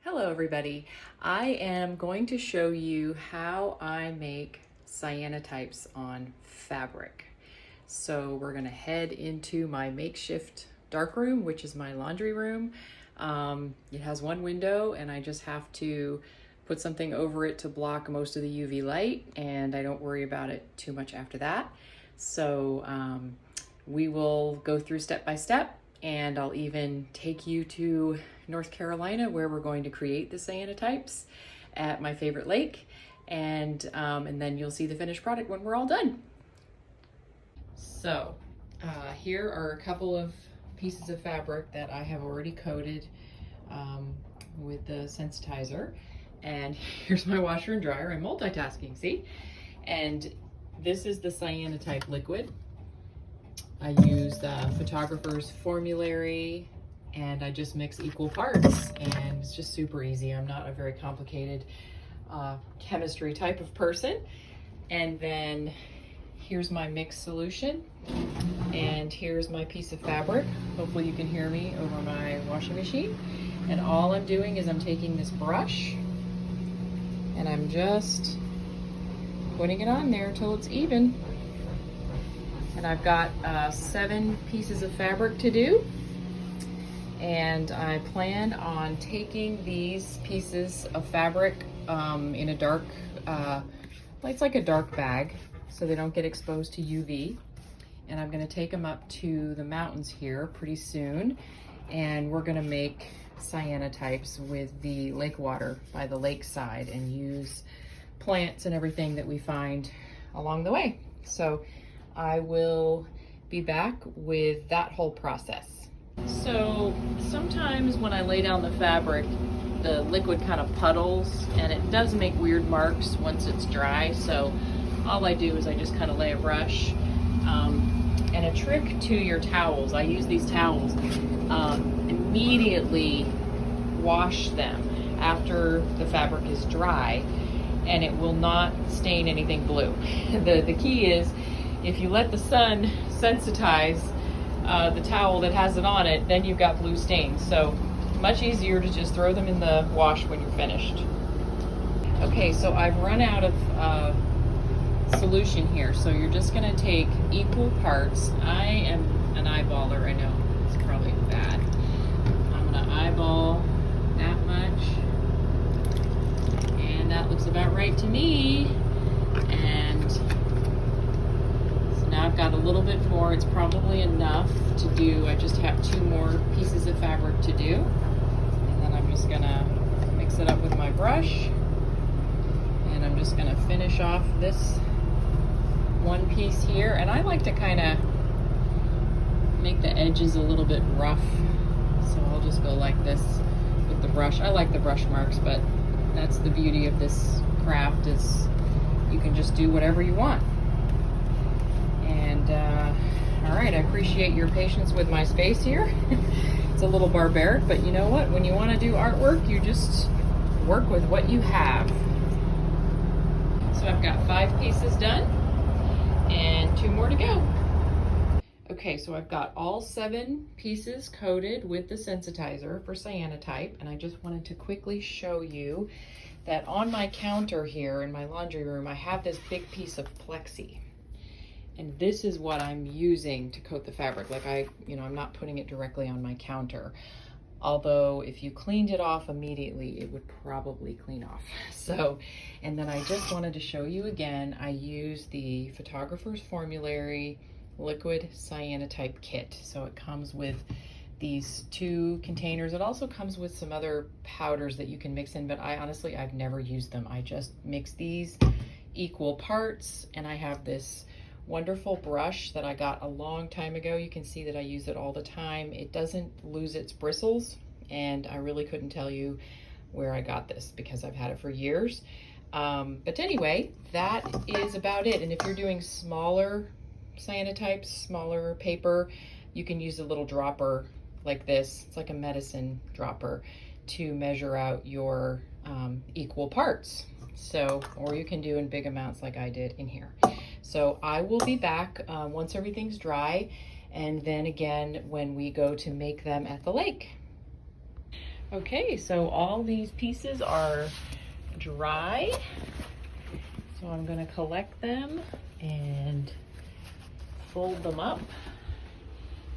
Hello everybody. I am going to show you how I make cyanotypes on fabric. So we're going to head into my makeshift darkroom, which is my laundry room. It has one window and I just have to put something over it to block most of the UV light, and I don't worry about it too much after that. So we will go through step by step, and I'll even take you to North Carolina where we're going to create the cyanotypes at my favorite lake, and then you'll see the finished product when we're all done. So here are a couple of pieces of fabric that I have already coated with the sensitizer, and here's my washer and dryer. I'm multitasking, see? And this is the cyanotype liquid. I use the photographer's formulary, and I just mix equal parts, and it's just super easy. I'm not a very complicated chemistry type of person. And then here's my mixed solution, and here's my piece of fabric. Hopefully you can hear me over my washing machine. And all I'm doing is I'm taking this brush and I'm just putting it on there until it's even. And I've got 7 pieces of fabric to do, and I plan on taking these pieces of fabric in a dark, it's like a dark bag, so they don't get exposed to UV. And I'm going to take them up to the mountains here pretty soon, and we're going to make cyanotypes with the lake water by the lakeside and use plants and everything that we find along the way. So I will be back with that whole process. So sometimes when I lay down the fabric, the liquid kind of puddles, and it does make weird marks once it's dry. So all I do is I just kind of lay a brush. And a trick to your towels, I use these towels, immediately wash them after the fabric is dry, and it will not stain anything blue. The key is, if you let the sun sensitize the towel that has it on it, then you've got blue stains. So much easier to just throw them in the wash when you're finished. Okay, so I've run out of solution here, so you're just going to take equal parts. I am an eyeballer, I know it's probably bad. I'm going to eyeball that much, and that looks about right to me. And so now I've got a little bit more. It's probably enough to do. I just have 2 more pieces of fabric to do, and then I'm just going to mix it up with my brush, and I'm just going to finish off this one piece here. And I like to kind of make the edges a little bit rough, so I'll just go like this with the brush. I like the brush marks, but that's the beauty of this craft, is you can just do whatever you want. And all right, I appreciate your patience with my space here. It's a little barbaric, but you know what? When you want to do artwork, you just work with what you have. So I've got 5 pieces done, and 2 more to go. Okay, so I've got all 7 pieces coated with the sensitizer for cyanotype, and I just wanted to quickly show you that on my counter here in my laundry room, I have this big piece of plexi. And this is what I'm using to coat the fabric. Like I'm not putting it directly on my counter. Although if you cleaned it off immediately, it would probably clean off. So, and then I just wanted to show you again, I use the photographer's formulary liquid cyanotype kit. So it comes with these 2 containers. It also comes with some other powders that you can mix in, but I've never used them. I just mix these equal parts, and I have this wonderful brush that I got a long time ago. You can see that I use it all the time. It doesn't lose its bristles, and I really couldn't tell you where I got this because I've had it for years. But anyway, that is about it. And if you're doing smaller cyanotypes, smaller paper, you can use a little dropper like this. It's like a medicine dropper to measure out your equal parts. So, or you can do in big amounts like I did in here. So I will be back once everything's dry, and then again when we go to make them at the lake. Okay, so all these pieces are dry. So I'm gonna collect them and fold them up.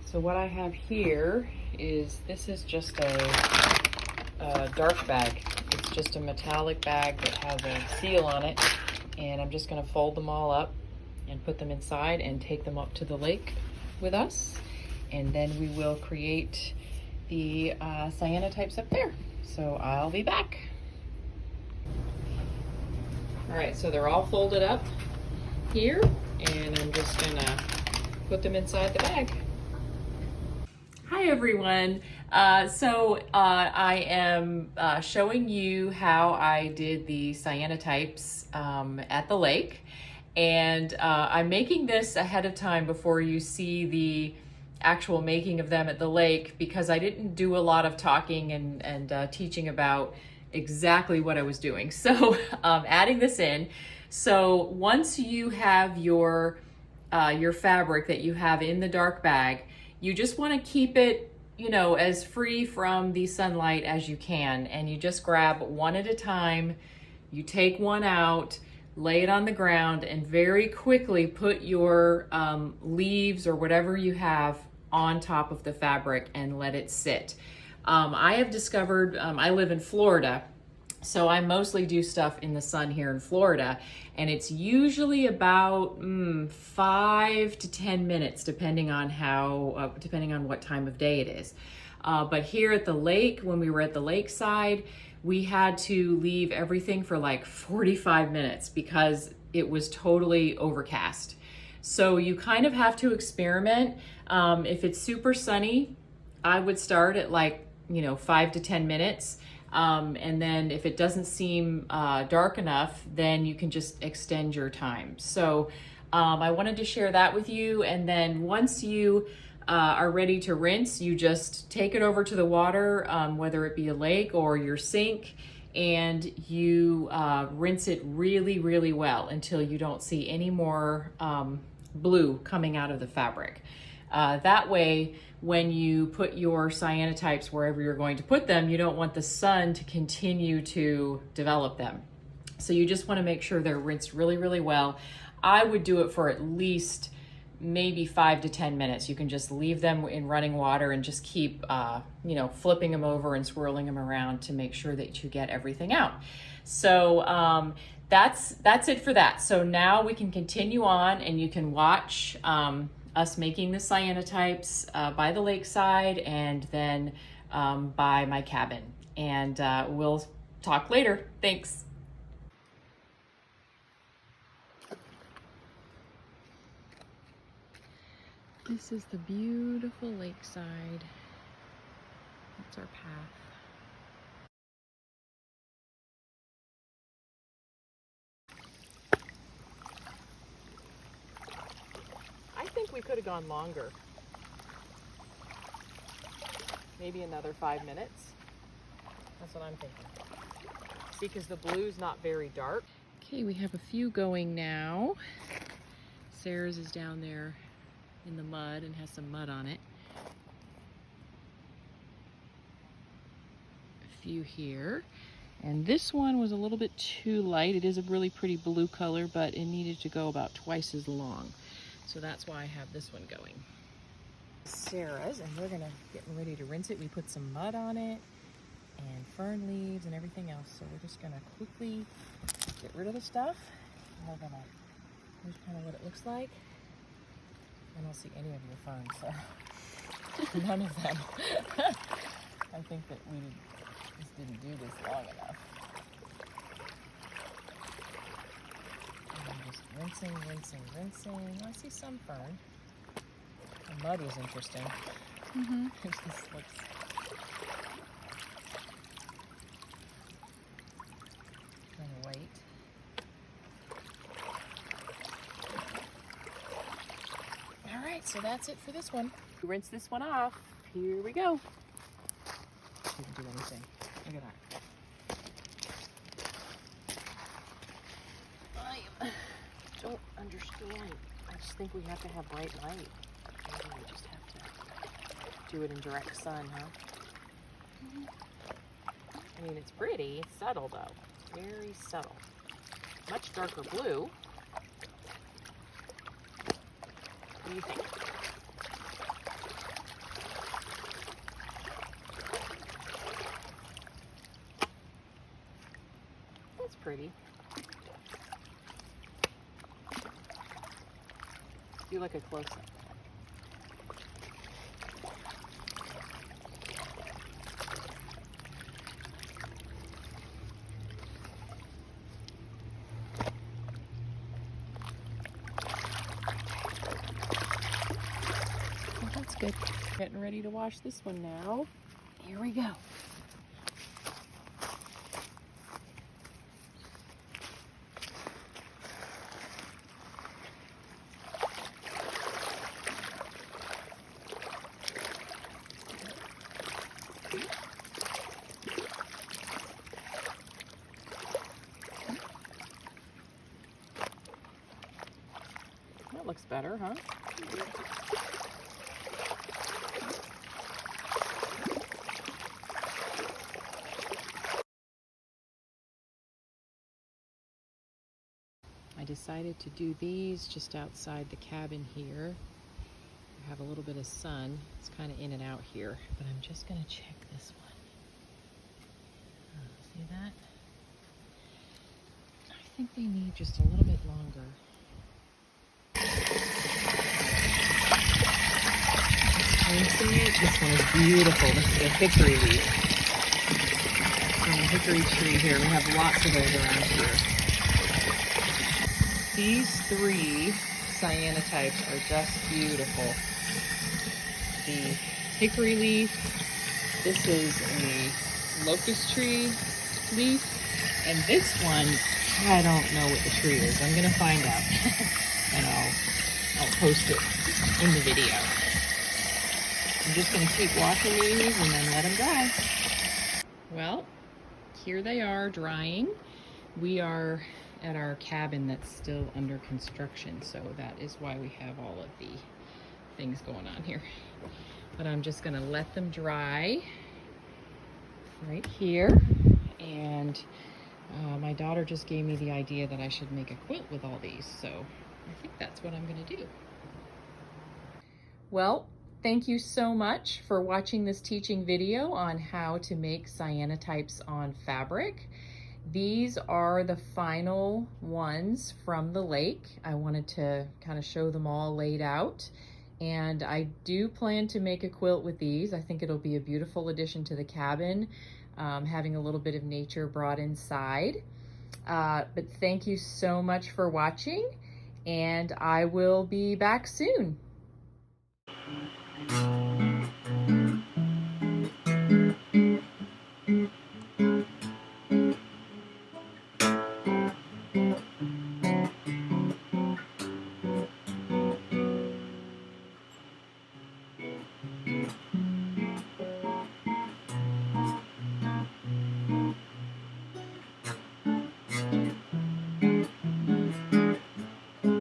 So what I have here is, this is just a dark bag. It's just a metallic bag that has a seal on it. And I'm just gonna fold them all up and put them inside and take them up to the lake with us. And then we will create the cyanotypes up there. So I'll be back. All right, so they're all folded up here, and I'm just gonna put them inside the bag. Hi everyone. I am showing you how I did the cyanotypes at the lake. And I'm making this ahead of time before you see the actual making of them at the lake, because I didn't do a lot of talking and teaching about exactly what I was doing. So adding this in. So once you have your fabric that you have in the dark bag, you just want to keep it, you know, as free from the sunlight as you can. And you just grab one at a time. You take one out, lay it on the ground, and very quickly put your leaves or whatever you have on top of the fabric and let it sit. I have discovered, I live in Florida, so I mostly do stuff in the sun here in Florida, and it's usually about 5 to 10 minutes, depending on what time of day it is. But here at the lake, when we were at the lakeside, we had to leave everything for like 45 minutes because it was totally overcast. So you kind of have to experiment. If it's super sunny, I would start at 5 to 10 minutes. And then if it doesn't seem dark enough, then you can just extend your time. So I wanted to share that with you. And then once you are ready to rinse, you just take it over to the water, whether it be a lake or your sink, and you rinse it really, really well until you don't see any more blue coming out of the fabric. That way, when you put your cyanotypes wherever you're going to put them, you don't want the sun to continue to develop them. So you just want to make sure they're rinsed really, really well. I would do it for at least maybe 5 to 10 minutes. You can just leave them in running water and just keep, flipping them over and swirling them around to make sure that you get everything out. So that's it for that. So now we can continue on, and you can watch us making the cyanotypes by the lakeside, and then by my cabin. And we'll talk later. Thanks. This is the beautiful lakeside. That's our path. I think we could have gone longer. Maybe another 5 minutes. That's what I'm thinking. See, because the blue's not very dark. Okay, we have a few going now. Sarah's is down there in the mud and has some mud on it. A few here. And this one was a little bit too light. It is a really pretty blue color, but it needed to go about twice as long. So that's why I have this one going. Sarah's, and we're gonna get ready to rinse it. We put some mud on it and fern leaves and everything else. So we're just gonna quickly get rid of the stuff. And we're gonna, here's kind of what it looks like. I don't see any of your ferns, so none of them. I think that we just didn't do this long enough. And I'm just rinsing. I see some fern. The mud was interesting. It just looks kind of white. All right, so that's it for this one. Rinse this one off. here we go. Didn't do anything. Look at that. I don't understand. I just think we have to have bright light. Maybe we just have to do it in direct sun, huh? I mean, it's pretty. It's subtle, though. It's very subtle. Much darker blue. What do you think? That's pretty. Do like a close-up. Well, that's good. Getting ready to wash this one now. Here we go. That looks better, huh? I decided to do these just outside the cabin here. I have a little bit of sun. It's kind of in and out here, but I'm just going to check this one. See that? I think they need just a little bit longer. Can you see it? This one is beautiful. This is a hickory leaf. From a hickory tree here. We have lots of those around here. These three cyanotypes are just beautiful. The hickory leaf, this is a locust tree leaf, and this one, I don't know what the tree is. I'm gonna find out, and I'll post it in the video. I'm just gonna keep washing these and then let them dry. Well, here they are drying. We are at our cabin that's still under construction, so that is why we have all of the things going on here. But I'm just gonna let them dry right here. And my daughter just gave me the idea that I should make a quilt with all these, so I think that's what I'm gonna do. Well, thank you so much for watching this teaching video on how to make cyanotypes on fabric. These are the final ones from the lake. I wanted to kind of show them all laid out. And I do plan to make a quilt with these. I think it'll be a beautiful addition to the cabin, having a little bit of nature brought inside. But thank you so much for watching, and I will be back soon.